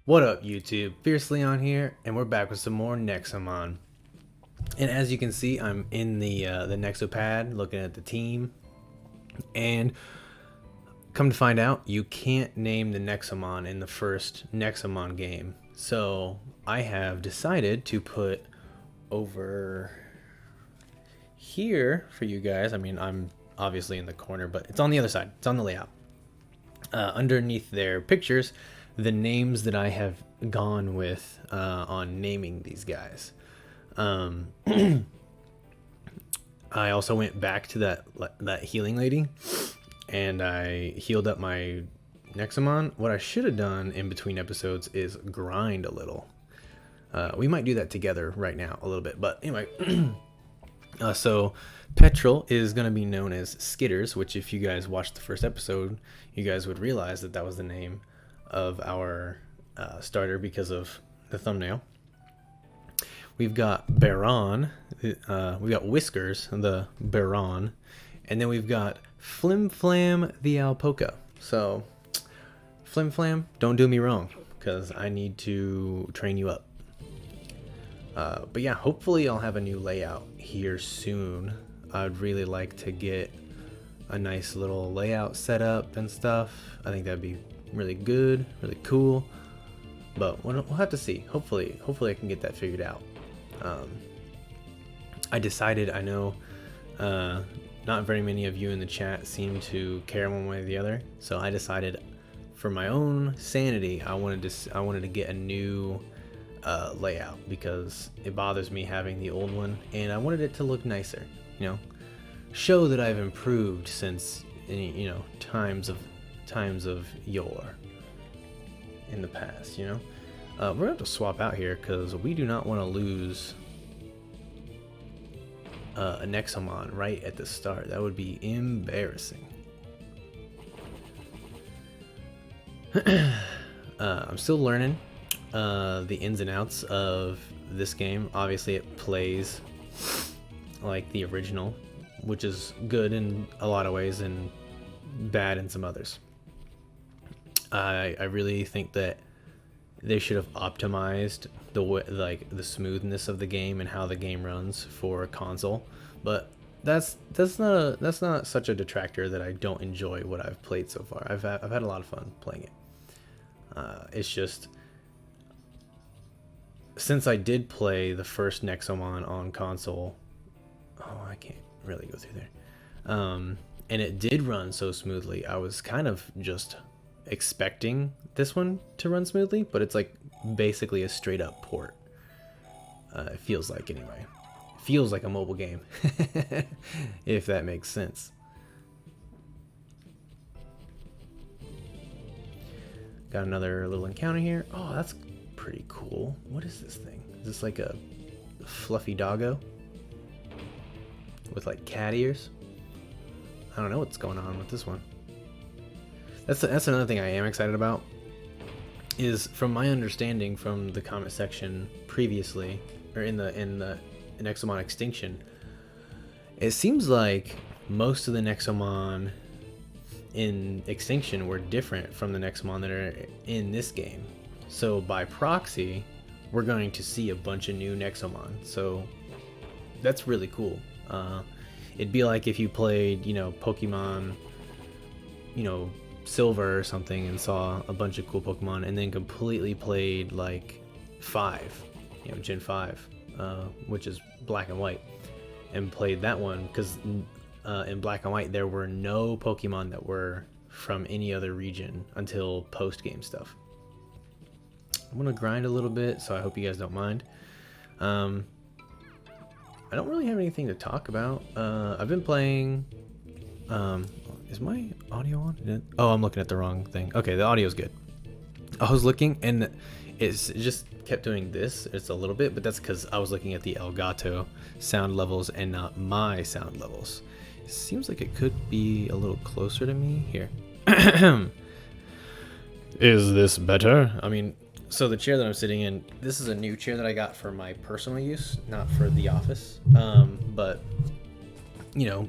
What up, YouTube? FierceLeon here, and we're back with some more Nexomon. And as you can see, I'm in the Nexopad looking at the team, and come to find out, you can't name the Nexomon in the first Nexomon game. So I have decided to put over here for you guys. I mean, I'm obviously in the corner, but it's on the other side. It's on the layout. Underneath their pictures, the names that I have gone with on naming these guys. I also went back to that healing lady, and I healed up my Nexomon. What I should have done in between episodes is grind a little. We might do that together right now a little bit, but anyway. So Petrol is going to be known as Skitters, which if you guys watched the first episode, you guys would realize that was the name of our starter because of the thumbnail. We've got Baron, we've got Whiskers, the Baron, and then we've got Flim Flam the Alpaca. So Flim Flam, don't do me wrong, because I need to train you up. But yeah, hopefully I'll have a new layout here soon. I'd really like to get a nice little layout set up and stuff. I think that'd be really good, really cool, but we'll have to see. Hopefully I can get that figured out. I decided, I know not very many of you in the chat seem to care one way or the other, so I decided for my own sanity I wanted to get a new layout, because it bothers me having the old one, and I wanted it to look nicer, you know, show that I've improved since, you know, times of yore in the past, you know. We're gonna have to swap out here because we do not want to lose a Nexomon right at the start. That would be embarrassing. I'm still learning the ins and outs of this game. Obviously it plays like the original, which is good in a lot of ways and bad in some others. I really think that they should have optimized the smoothness of the game and how the game runs for console, but that's not such a detractor that I don't enjoy what I've played so far. I've had a lot of fun playing it. It's just, since I did play the first Nexomon on console, I can't really go through there, and it did run so smoothly, I was kind of just expecting this one to run smoothly, but it's like basically a straight up port. It feels like, anyway. It feels like a mobile game, if that makes sense. Got another little encounter here. Oh, that's pretty cool. What is this thing? Is this like a fluffy doggo with like cat ears? I don't know what's going on with this one. That's another thing I am excited about, is from my understanding from the comment section previously, or in the Nexomon Extinction, it seems like most of the Nexomon in Extinction were different from the Nexomon that are in this game. So by proxy, we're going to see a bunch of new Nexomon. So that's really cool. It'd be like if you played, you know, Pokemon, you know, Silver or something, and saw a bunch of cool Pokemon, and then completely played like 5, you know, Gen 5, which is Black and White, and played that one, because in Black and White there were no Pokemon that were from any other region until post-game stuff. I'm gonna grind a little bit, so I hope you guys don't mind. I don't really have anything to talk about. I've been playing. Is my audio on? Oh, I'm looking at the wrong thing. Okay, the audio's good. I was looking, and it just kept doing this. It's a little bit, but that's because I was looking at the Elgato sound levels and not my sound levels. It seems like it could be a little closer to me here. Is this better? I mean, so the chair that I'm sitting in, this is a new chair that I got for my personal use, not for the office. But you know,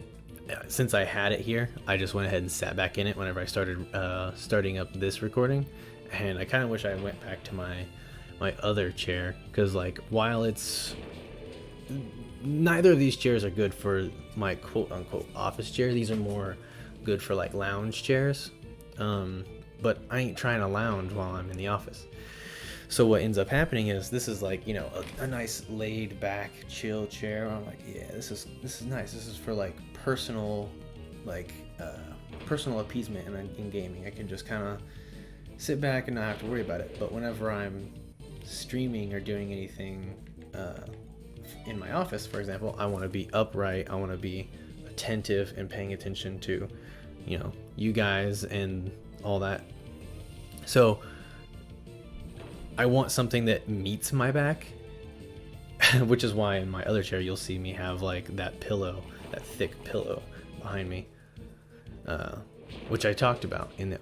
since I had it here, I just went ahead and sat back in it whenever I started starting up this recording, and I kind of wish I went back to my other chair, because like while it's neither of these chairs are good for my quote unquote office chair, these are more good for like lounge chairs, but I ain't trying to lounge while I'm in the office. So what ends up happening is this is like, you know, a nice laid back chill chair. I'm like, yeah, this is nice. This is for like personal appeasement in gaming. I can just kind of sit back and not have to worry about it. But whenever I'm streaming or doing anything in my office, for example, I want to be upright. I want to be attentive and paying attention to, you know, you guys and all that. So I want something that meets my back, which is why in my other chair you'll see me have like that pillow, that thick pillow behind me, which I talked about in the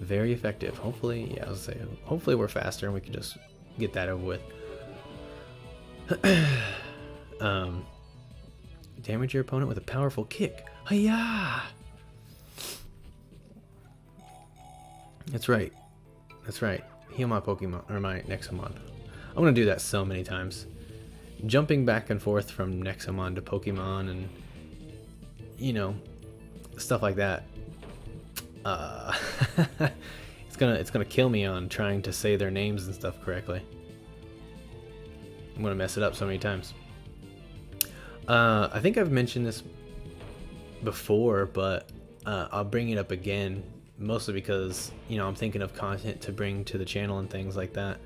very effective. Hopefully, yeah, I was saying, hopefully we're faster and we can just get that over with. Damage your opponent with a powerful kick. Hiya! That's right. That's right. Heal my Pokemon, or my Nexomon. I'm gonna do that so many times. Jumping back and forth from Nexomon to Pokemon and, you know, stuff like that. It's gonna kill me on trying to say their names and stuff correctly. I'm gonna mess it up so many times. I think I've mentioned this before, but I'll bring it up again. Mostly because, you know, I'm thinking of content to bring to the channel and things like that.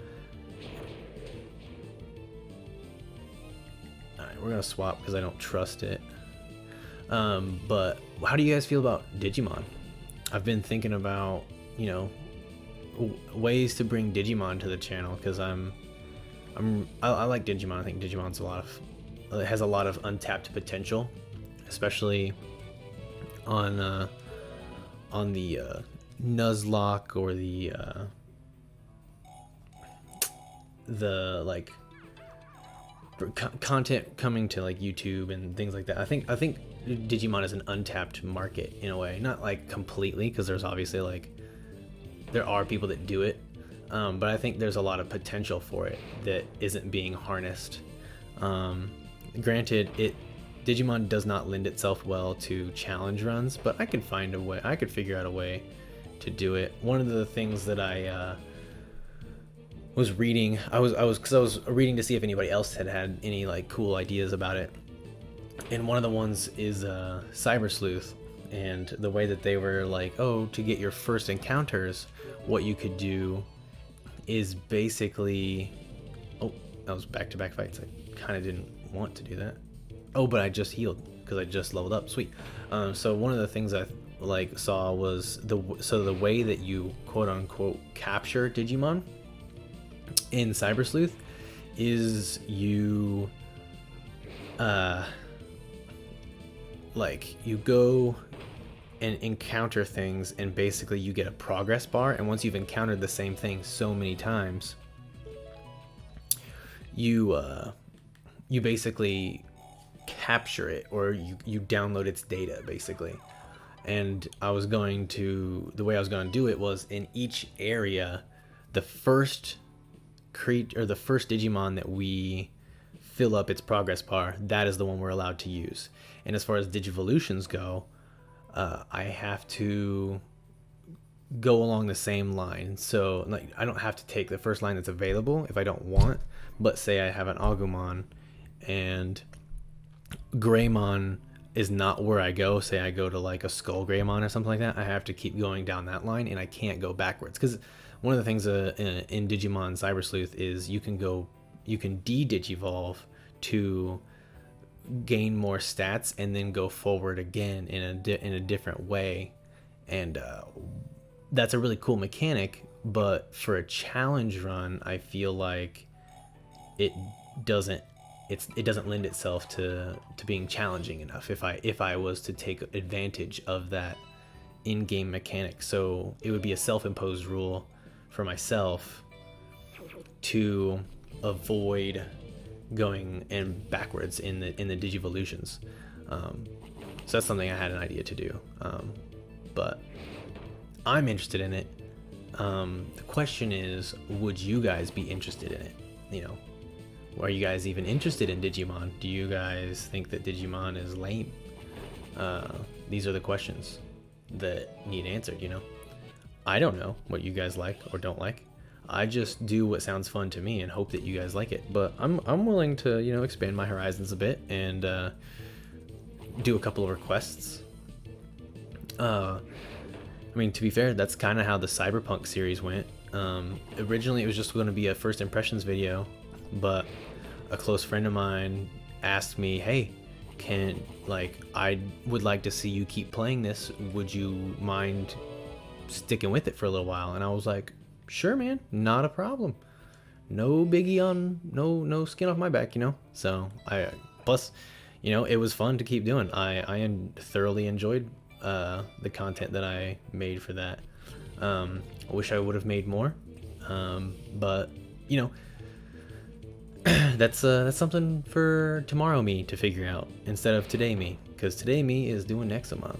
Alright, we're gonna swap because I don't trust it. But how do you guys feel about Digimon? I've been thinking about, you know, ways to bring Digimon to the channel, because I like Digimon. I think Digimon's it has a lot of untapped potential, especially on the Nuzlocke or the like content coming to like YouTube and things like that. I think Digimon is an untapped market in a way, not like completely, because there's obviously like there are people that do it, but I think there's a lot of potential for it that isn't being harnessed. Granted, Digimon does not lend itself well to challenge runs, but I could find a way. I could figure out a way to do it. One of the things that I was reading, I was reading to see if anybody else had any like cool ideas about it, and one of the ones is Cyber Sleuth, and the way that they were like, oh, to get your first encounters, what you could do is basically, oh, that was back-to-back fights. I kind of didn't want to do that. Oh, but I just healed because I just leveled up. Sweet. So one of the things I like saw was the way that you quote unquote capture Digimon in Cyber Sleuth is you like you go and encounter things, and basically you get a progress bar, and once you've encountered the same thing so many times, you basically capture it, or you download its data basically. And the way I was going to do it was, in each area, the first Digimon that we fill up its progress bar, that is the one we're allowed to use. And as far as Digivolutions go, I have to go along the same line. So like, I don't have to take the first line that's available if I don't want. But say I have an Agumon and Greymon is not where I go. Say I go to like a Skull Greymon or something like that. I have to keep going down that line, and I can't go backwards, because one of the things in Digimon Cyber Sleuth is you can de-digivolve to gain more stats and then go forward again in a different way, and that's a really cool mechanic. But for a challenge run, I feel like it doesn't lend itself to being challenging enough if I was to take advantage of that in-game mechanic. So it would be a self-imposed rule for myself to avoid going and backwards in the Digivolutions. So that's something I had an idea to do, but I'm interested in it. The question is, would you guys be interested in it? You know, are you guys even interested in Digimon? Do you guys think that Digimon is lame? These are the questions that need answered, you know? I don't know what you guys like or don't like. I just do what sounds fun to me and hope that you guys like it. But I'm willing to, you know, expand my horizons a bit and do a couple of requests. I mean, to be fair, that's kind of how the Cyberpunk series went. Originally, it was just going to be a first impressions video, but a close friend of mine asked me, hey, I would like to see you keep playing this. Would you mind sticking with it for a little while? And I was like, sure, man, not a problem. No biggie on, no skin off my back, you know? So plus, you know, it was fun to keep doing. I thoroughly enjoyed the content that I made for that. I wish I would have made more, but you know, that's something for tomorrow me to figure out instead of today me, because today me is doing Nexomon.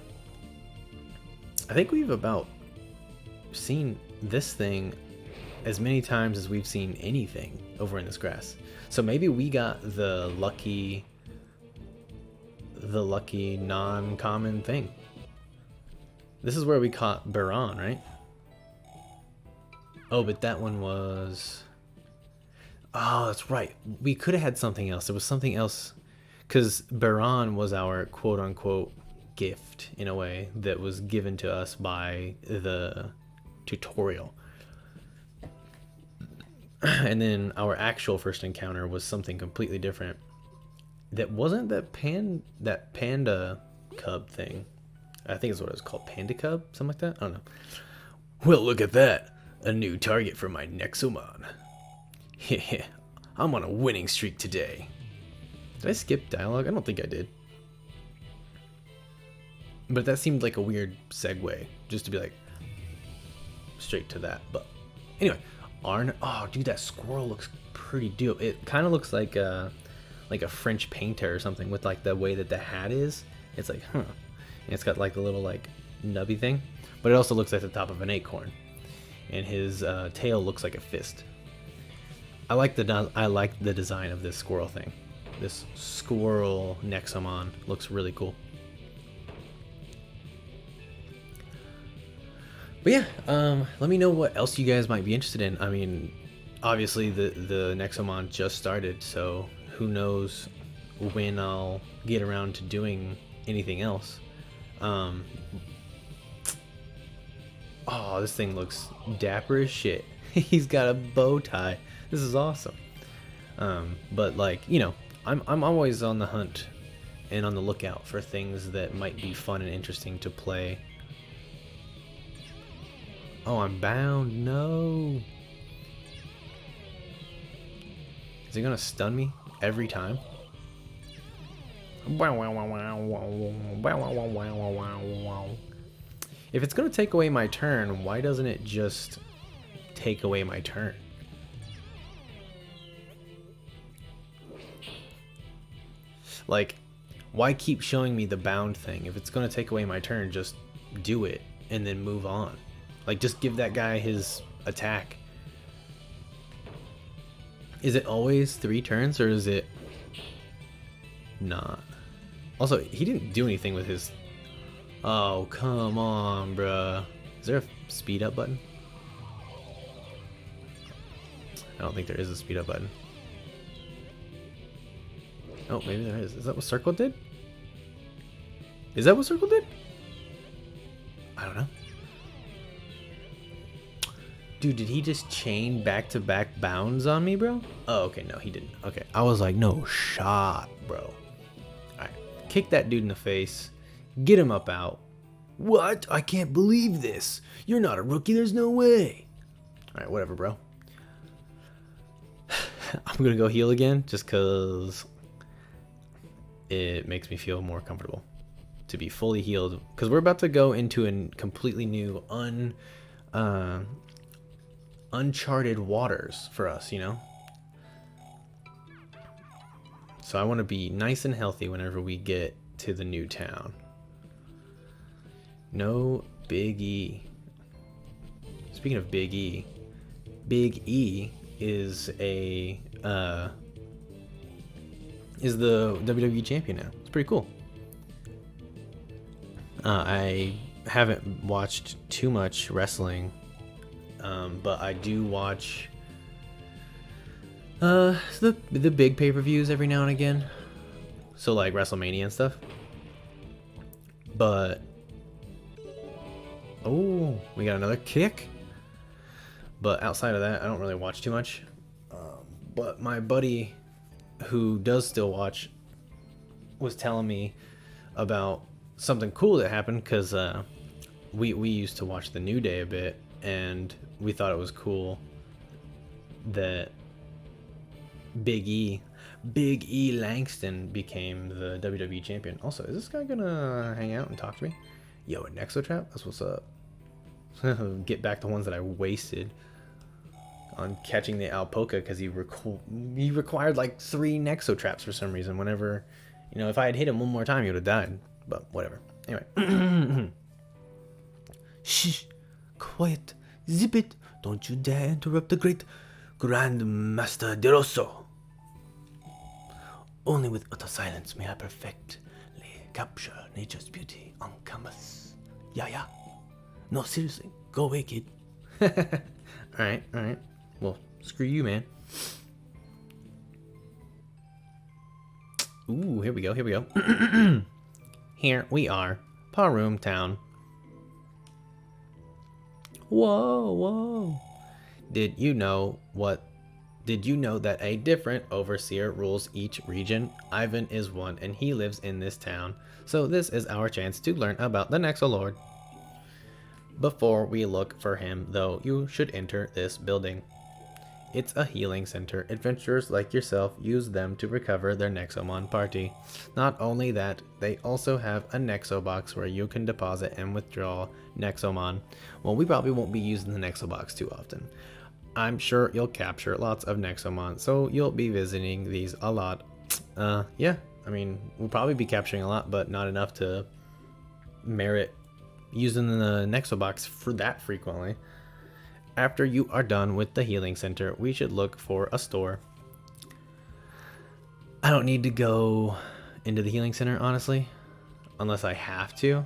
I think we've about seen this thing as many times as we've seen anything over in this grass. So maybe we got the lucky non-common thing. This is where we caught Baron, right? Oh, but that one was... Oh, that's right. We could have had something else. There was something else, because Baron was our quote-unquote gift, in a way, that was given to us by the tutorial. And then our actual first encounter was something completely different. That wasn't that panda cub thing. I think it's what it was called, panda cub, something like that. I don't know. Well, look at that, a new target for my Nexomon. I'm on a winning streak today. Did I skip dialogue? I don't think I did. But that seemed like a weird segue, just to be like straight to that. But anyway, Arn. Oh, dude, that squirrel looks pretty dope. It kind of looks like a French painter or something, with like the way that the hat is. It's like, huh. And it's got like the little like nubby thing, but it also looks like the top of an acorn, and his tail looks like a fist. I like the design of this squirrel thing. This squirrel Nexomon looks really cool. But yeah, let me know what else you guys might be interested in. I mean, obviously the Nexomon just started, so who knows when I'll get around to doing anything else. Oh, this thing looks dapper as shit. He's got a bow tie. This is awesome. But like, you know, I'm always on the hunt and on the lookout for things that might be fun and interesting to play. Oh, I'm bound. No. Is he gonna stun me every time? If it's gonna take away my turn, why doesn't it just take away my turn? Like, why keep showing me the bound thing? If it's gonna take away my turn, just do it and then move on. Like, just give that guy his attack. Is it always 3 turns, or is it not? Also, he didn't do anything with his... Oh, come on, bruh. Is there a speed up button? I don't think there is a speed up button. Oh, maybe there is. Is that what Circle did? Is that what Circle did? I don't know. Dude, did he just chain back-to-back bounds on me, bro? Oh, okay, no, he didn't. Okay, I was like, no shot, bro. Alright, kick that dude in the face. Get him up out. What? I can't believe this. You're not a rookie, there's no way. Alright, whatever, bro. I'm gonna go heal again, just because it makes me feel more comfortable to be fully healed. Because we're about to go into a completely new, uncharted waters for us, you know? So I want to be nice and healthy whenever we get to the new town. No Big E. Speaking of Big E, Big E is the WWE champion now. It's pretty cool. I haven't watched too much wrestling, but I do watch the big pay-per-views every now and again. So like WrestleMania and stuff. But oh, we got another kick. But outside of that, I don't really watch too much. But my buddy, who does still watch, was telling me about something cool that happened, because we used to watch the New Day a bit, and we thought it was cool that Big E Langston became the WWE champion. Also, is this guy gonna hang out and talk to me? Yo, a Nexotrap? That's what's up. Get back the ones that I wasted on catching the Alpoca, because he required like 3 Nexotraps for some reason. Whenever, you know, if I had hit him one more time, he would have died. But whatever. Anyway. Shh. Quiet. Zip it. Don't you dare interrupt the great Grand Master De Rosso. Only with utter silence may I perfectly capture nature's beauty on canvas. Yeah. No, seriously. Go away, kid. Alright. Well, screw you, man. Ooh, here we go. Here we are. Pawroom Town. Whoa. Did you know that a different overseer rules each region? Ivan is one, and he lives in this town. So this is our chance to learn about the Nexolord. Before we look for him, though, you should enter this building. It's a healing center. Adventurers like yourself use them to recover their Nexomon party. Not only that, they also have a Nexo box where you can deposit and withdraw Nexomon. Well, we probably won't be using the Nexo box too often. I'm sure you'll capture lots of Nexomon, so you'll be visiting these a lot. Yeah, I mean, we'll probably be capturing a lot, but not enough to merit using the Nexo box for that frequently. After you are done with the healing center, we should look for a store. I don't need to go into the healing center, honestly, unless I have to,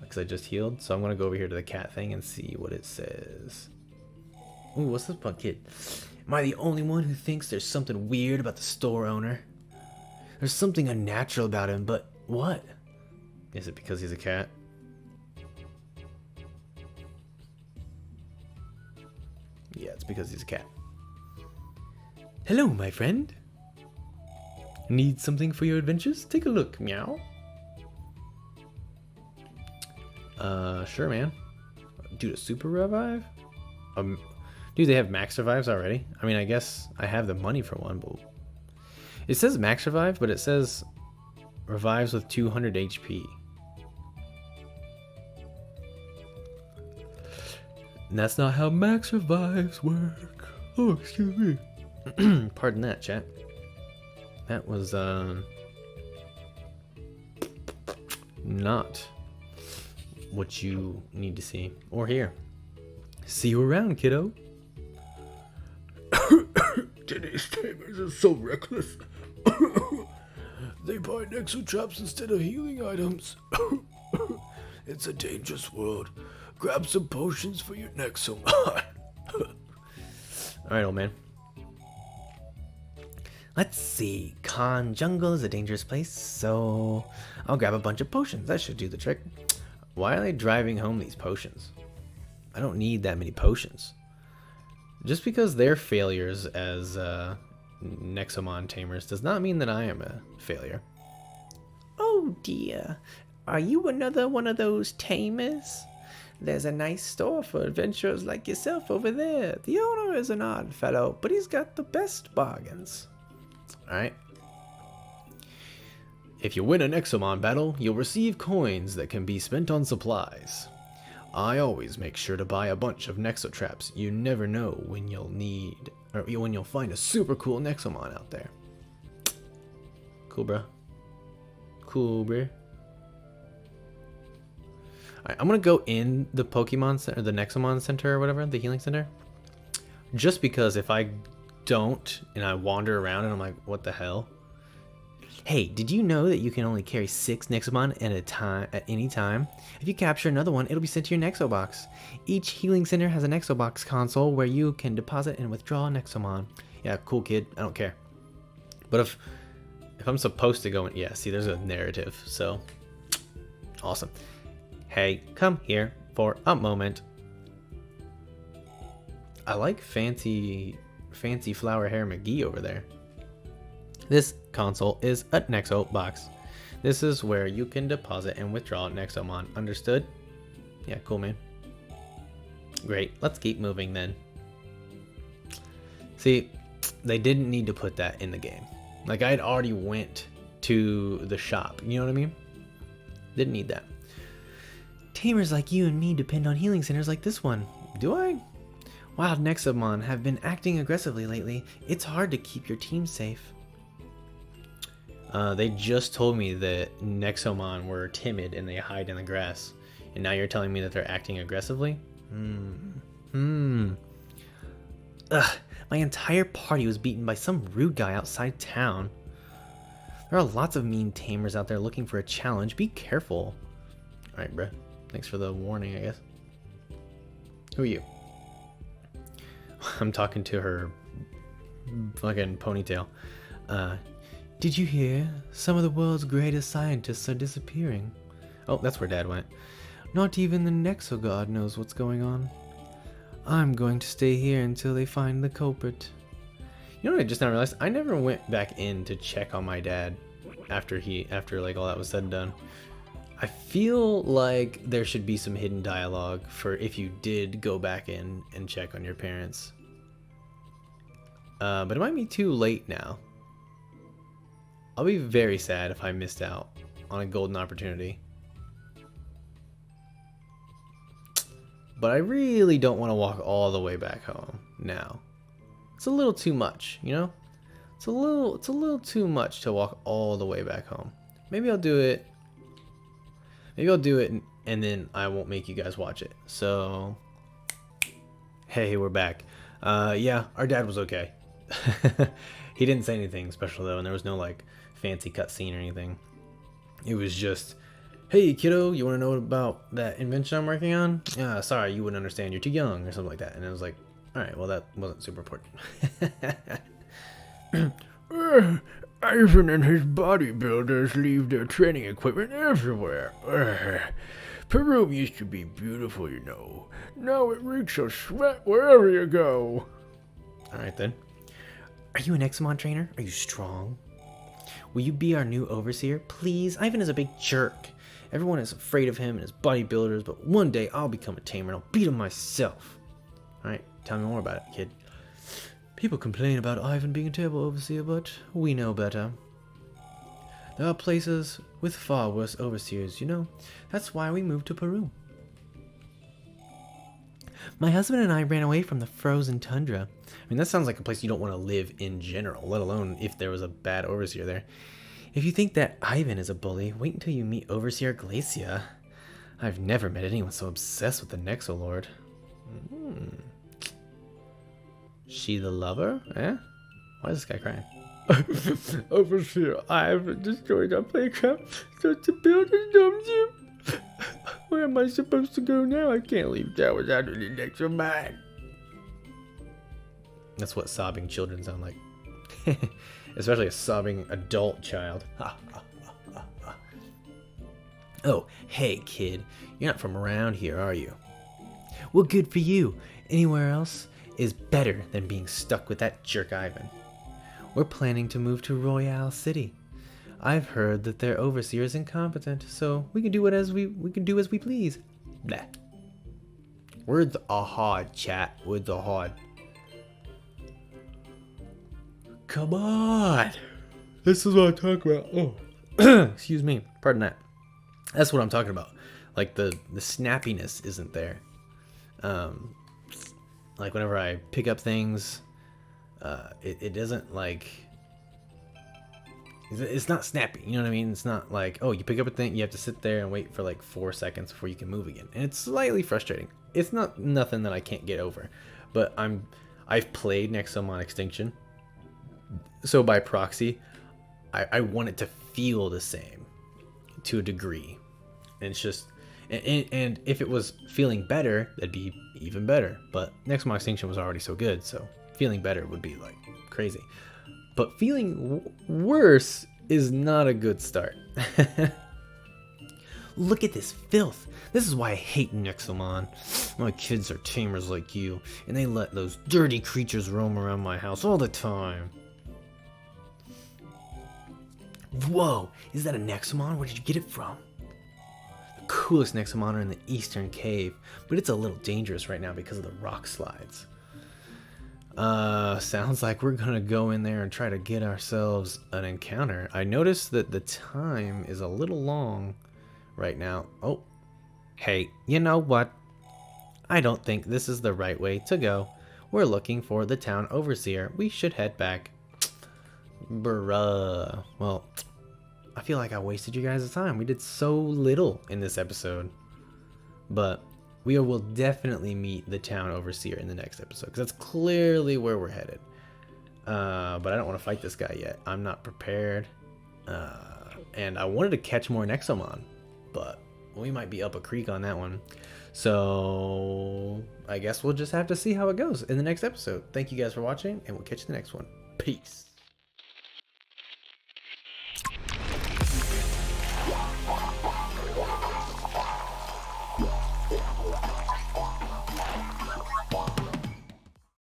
because I just healed. So I'm going to go over here to the cat thing and see what it says. Ooh, what's this bug kid? Am I the only one who thinks there's something weird about the store owner? There's something unnatural about him, but what? Is it because he's a cat? Yeah, it's because he's a cat. Hello, my friend. Need something for your adventures? Take a look, Meow. Sure, man. Dude, a super revive? Dude, they have max revives already? I mean, I guess I have the money for one, but... It says max revive, but it says revives with 200 HP. And that's not how max revives work. Oh, excuse me. Pardon that, chat. That was, not what you need to see or hear. See you around, kiddo. Today's tamers are so reckless. They buy Nexotraps instead of healing items. It's a dangerous world. Grab some potions for your Nexomon. Alright, old man. Let's see. Khan Jungle is a dangerous place, so I'll grab a bunch of potions. That should do the trick. Why are they driving home these potions? I don't need that many potions. Just because they're failures as Nexomon tamers does not mean that I am a failure. Oh dear. Are you another one of those tamers? There's a nice store for adventurers like yourself over there. The owner is an odd fellow, but he's got the best bargains. Alright. If you win a Nexomon battle, you'll receive coins that can be spent on supplies. I always make sure to buy a bunch of Nexotraps. You never know when you'll need, or when you'll find a super cool Nexomon out there. Cool, bro. Cool, bro. Alright, I'm gonna go in the Pokemon Center, the Nexomon Center or whatever, the healing center. Just because if I don't and I wander around and I'm like, what the hell? Hey, did you know that you can only carry 6 Nexomon at any time? If you capture another one, it'll be sent to your Nexo box. Each healing center has a Nexo box console where you can deposit and withdraw Nexomon. Yeah, cool, kid. I don't care. But if I'm supposed to go in, yeah, see, there's a narrative, so awesome. Hey, come here for a moment. I like fancy flower hair McGee over there. This console is a Nexo box. This is where you can deposit and withdraw Nexomon. Understood? Yeah, cool, man. Great. Let's keep moving then. See, they didn't need to put that in the game. Like, I had already went to the shop. You know what I mean? Didn't need that. Tamers like you and me depend on healing centers like this one. Do I? Wild Nexomon have been acting aggressively lately. It's hard to keep your team safe. They just told me that Nexomon were timid and they hide in the grass. And now you're telling me that they're acting aggressively? Ugh, my entire party was beaten by some rude guy outside town. There are lots of mean tamers out there looking for a challenge. Be careful. Alright, bruh. Thanks for the warning, I guess. Who are you? I'm talking to her fucking ponytail. Did you hear? Some of the world's greatest scientists are disappearing. Oh, that's where Dad went. Not even the Nexogod knows what's going on. I'm going to stay here until they find the culprit. You know what I just now realized? I never went back in to check on my dad after like all that was said and done. I feel like there should be some hidden dialogue for if you did go back in and check on your parents. But it might be too late now. I'll be very sad if I missed out on a golden opportunity. But I really don't want to walk all the way back home now. It's a little too much, you know? It's a little too much to walk all the way back home. Maybe I'll do it. Maybe I'll do it and then I won't make you guys watch it. So, hey, we're back. Yeah, our dad was okay. He didn't say anything special though, and there was no like fancy cutscene or anything. It was just, hey kiddo, you want to know about that invention I'm working on? Sorry, you wouldn't understand. You're too young, or something like that. And I was like, all right, well that wasn't super important. Ivan and his bodybuilders leave their training equipment everywhere. Pawroom used to be beautiful, you know. Now it reeks of sweat wherever you go. Alright then. Are you an Nexomon trainer? Are you strong? Will you be our new overseer? Please? Ivan is a big jerk. Everyone is afraid of him and his bodybuilders, but one day I'll become a tamer and I'll beat him myself. Alright, tell me more about it, kid. People complain about Ivan being a terrible overseer, but we know better. There are places with far worse overseers, you know. That's why we moved to Pawroom. My husband and I ran away from the frozen tundra. I mean, that sounds like a place you don't want to live in general, let alone if there was a bad overseer there. If you think that Ivan is a bully, wait until you meet Overseer Glacia. I've never met anyone so obsessed with the Nexolord. She the lover? Eh? Why is this guy crying? Overseer Ivan destroyed our playground so to build a dome gym. Where am I supposed to go now? I can't leave town without any Nexomon. That's what sobbing children sound like. Especially a sobbing adult child. Oh, hey kid, you're not from around here, are you? Well, good for you. Anywhere else is better than being stuck with that jerk Ivan. We're planning to move to Royale City. I've heard that their overseer is incompetent, so we can do as we please. Blah. Words are hard, chat. Words are hard. Come on. This is what I'm talking about. Oh, excuse me. Pardon that. That's what I'm talking about. Like the snappiness isn't there. Like whenever I pick up things, it doesn't like. It's not snappy, you know what I mean? It's not like, oh, you pick up a thing, you have to sit there and wait for like 4 seconds before you can move again. And it's slightly frustrating. It's not nothing that I can't get over. But I've played Nexomon Extinction. So by proxy, I want it to feel the same to a degree. And it's just, and if it was feeling better, that'd be even better. But Nexomon Extinction was already so good, so feeling better would be like crazy. But feeling worse is not a good start. Look at this filth. This is why I hate Nexomon. My kids are tamers like you, and they let those dirty creatures roam around my house all the time. Whoa, is that a Nexomon? Where did you get it from? The coolest Nexomon are in the eastern cave, but it's a little dangerous right now because of the rock slides. Sounds like we're gonna go in there and try to get ourselves an encounter. I noticed that the time is a little long right now. Oh, hey, you know what? I don't think this is the right way to go. We're looking for the town overseer. We should head back. Bruh. Well, I feel like I wasted you guys' time. We did so little in this episode. But we will definitely meet the town overseer in the next episode, because that's clearly where we're headed. But I don't want to fight this guy yet. I'm not prepared. And I wanted to catch more Nexomon, but we might be up a creek on that one. So I guess we'll just have to see how it goes in the next episode. Thank you guys for watching, and we'll catch you in the next one. Peace.